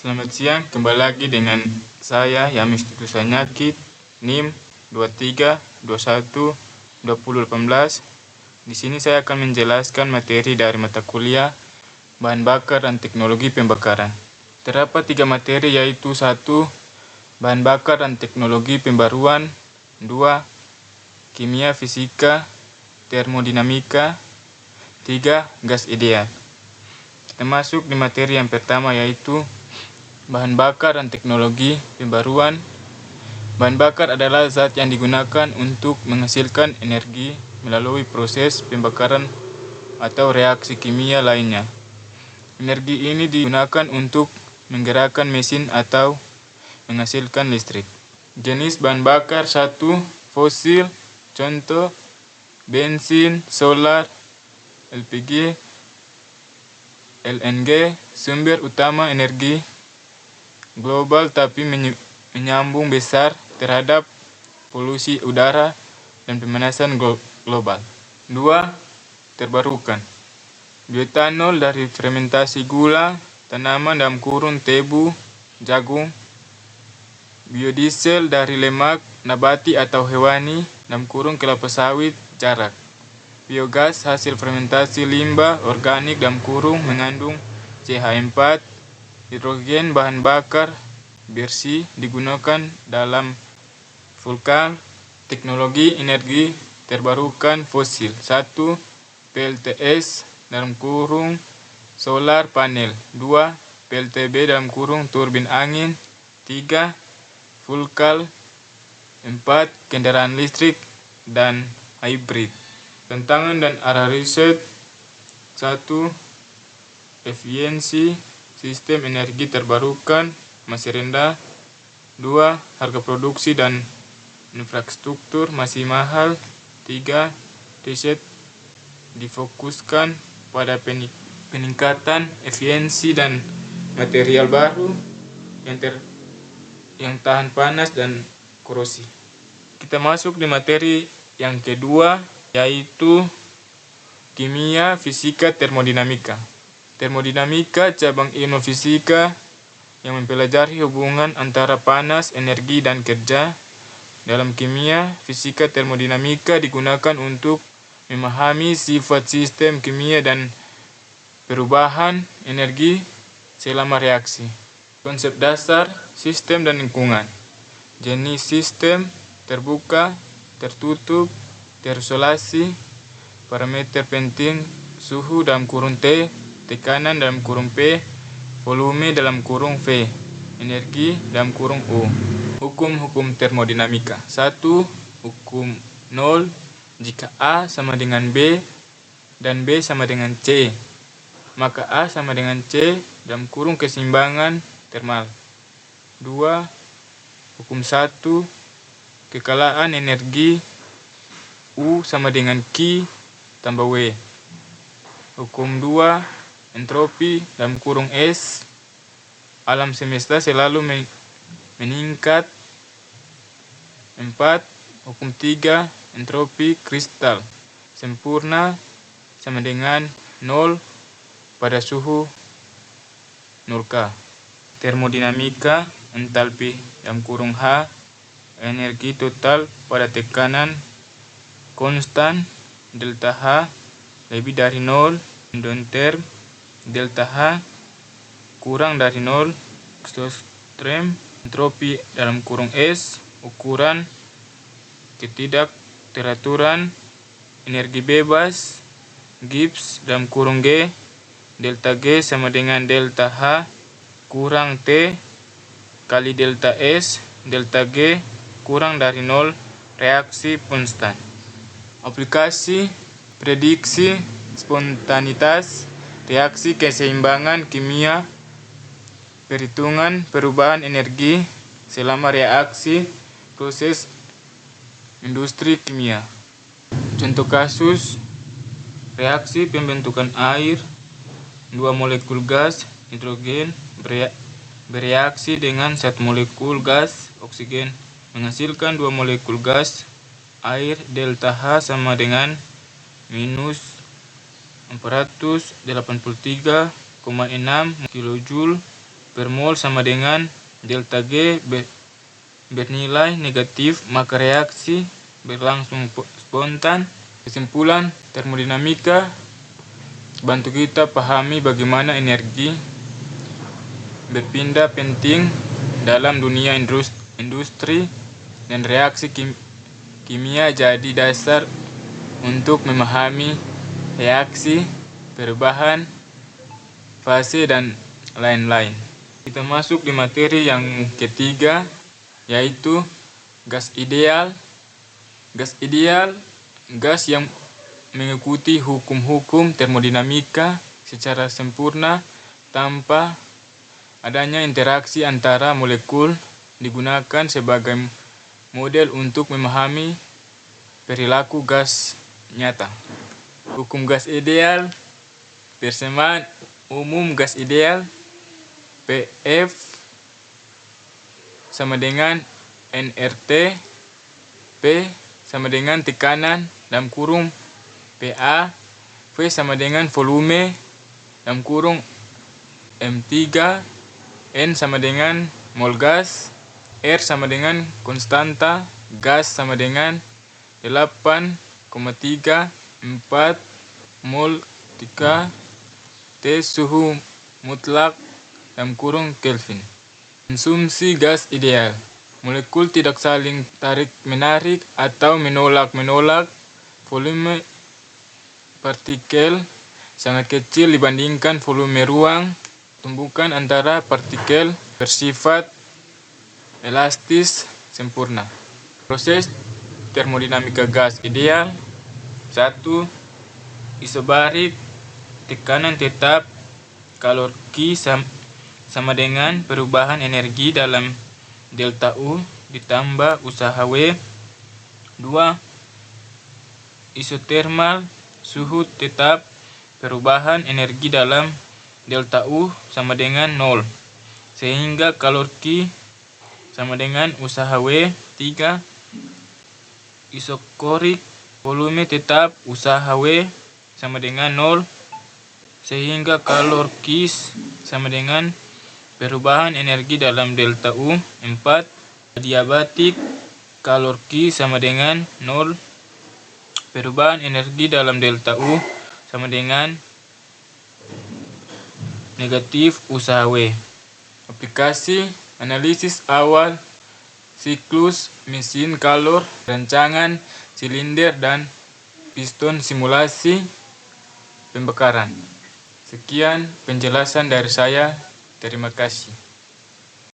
Selamat siang, kembali lagi dengan saya Yamis Tutusanyakit, NIM 23212018. Di sini saya akan menjelaskan materi dari mata kuliah Bahan Bakar dan Teknologi Pembakaran. Terdapat 3 materi, yaitu 1. Bahan bakar dan teknologi pembaruan. 2. Kimia, fisika, termodinamika. 3. Gas ideal. Kita masuk di materi yang pertama, yaitu bahan bakar dan teknologi pembaruan. Bahan bakar adalah zat yang digunakan untuk menghasilkan energi melalui proses pembakaran atau reaksi kimia lainnya. Energi ini digunakan untuk menggerakkan mesin atau menghasilkan listrik. Jenis bahan bakar: 1. Fosil, contoh bensin, solar, LPG, LNG. Sumber utama energi global, tapi menyambung besar terhadap polusi udara dan pemanasan global. 2. Terbarukan. Bioetanol dari fermentasi gula tanaman (tebu, jagung). Biodiesel dari lemak nabati atau hewani (kelapa sawit, jarak). Biogas hasil fermentasi limbah organik (mengandung CH4). Hidrogen bahan bakar bersih digunakan dalam vulkan. Teknologi energi terbarukan fosil: 1. PLTS solar panel. 2. PLTB turbin angin. 3. Vulkan. 4. Kendaraan listrik dan hybrid. Tantangan dan arah riset: 1. Efisiensi sistem energi terbarukan masih rendah. 2. Harga produksi dan infrastruktur masih mahal. 3. Riset difokuskan pada peningkatan efisiensi dan material baru yang tahan panas dan korosi. Kita masuk di materi yang kedua, yaitu kimia, fisika, termodinamika. Termodinamika cabang ilmu fisika yang mempelajari hubungan antara panas, energi, dan kerja. Dalam kimia, fisika termodinamika digunakan untuk memahami sifat sistem kimia dan perubahan energi selama reaksi. Konsep dasar sistem dan lingkungan. Jenis sistem: terbuka, tertutup, terisolasi. Parameter penting: suhu (T), tekanan (P), volume (V), energi (U). Hukum termodinamika. 1. Hukum 0. Jika A sama dengan B dan B sama dengan C, maka A sama dengan C (keseimbangan termal). 2. Hukum 1. Kekalaan energi U sama dengan Q tambah W. Hukum 2. Entropi (S). Alam semesta selalu meningkat. 4. Hukum 3. Entropi kristal sempurna sama dengan 0 pada suhu 0 K. Termodinamika: entalpi (H), energi total pada tekanan konstan delta H lebih dari 0, endotherm delta H kurang dari 0, exotherm. Entropi (S), ukuran ketidakteraturan energi bebas. Gibbs (G), delta G sama dengan delta H kurang T kali delta S, delta G kurang dari 0, reaksi konstan. Aplikasi: prediksi spontanitas, reaksi keseimbangan kimia, perhitungan perubahan energi selama reaksi proses industri kimia. Contoh kasus: reaksi pembentukan air. 2 molekul gas hidrogen bereaksi dengan 1 molekul gas oksigen menghasilkan 2 molekul gas air. Delta H sama dengan minus 483,6 kJ per mol sama dengan delta G bernilai negatif, maka reaksi berlangsung spontan. Kesimpulan termodinamika bantu kita pahami bagaimana energi berpindah penting dalam dunia industri dan reaksi kimia jadi dasar untuk memahami reaksi, perubahan, fase, dan lain-lain. Kita masuk di materi yang ketiga, yaitu gas ideal. Gas ideal, gas yang mengikuti hukum-hukum termodinamika secara sempurna tanpa adanya interaksi antara molekul, digunakan sebagai model untuk memahami perilaku gas nyata. Hukum gas ideal, persamaan umum gas ideal, PF sama dengan nRT, P sama dengan tekanan dalam kurung PA, V sama dengan volume dalam kurung M3, N sama dengan mol gas, R sama dengan konstanta gas sama dengan 8,34 mol 3 T suhu mutlak dalam kurung Kelvin. Konsumsi gas ideal. Molekul tidak saling tarik-menarik atau menolak-menolak. Volume partikel sangat kecil dibandingkan volume ruang. Tumbukan antara partikel bersifat elastis sempurna. Proses termodinamika gas ideal. 1. Isobarik, tekanan tetap, kalor Q sama dengan perubahan energi dalam delta U ditambah usaha W. 2. Isotermal, suhu tetap, perubahan energi dalam delta U sama dengan 0, sehingga kalor Q sama dengan usaha W. 3. Isokorik, volume tetap, usaha W sama dengan 0, sehingga kalor Q sama dengan perubahan energi dalam delta U. 4. Adiabatik, kalor Q sama dengan 0, perubahan energi dalam delta U sama dengan negatif usaha W. Aplikasi analisis awal siklus mesin kalor, rancangan silinder dan piston, simulasi pembakaran. Sekian penjelasan dari saya. Terima kasih.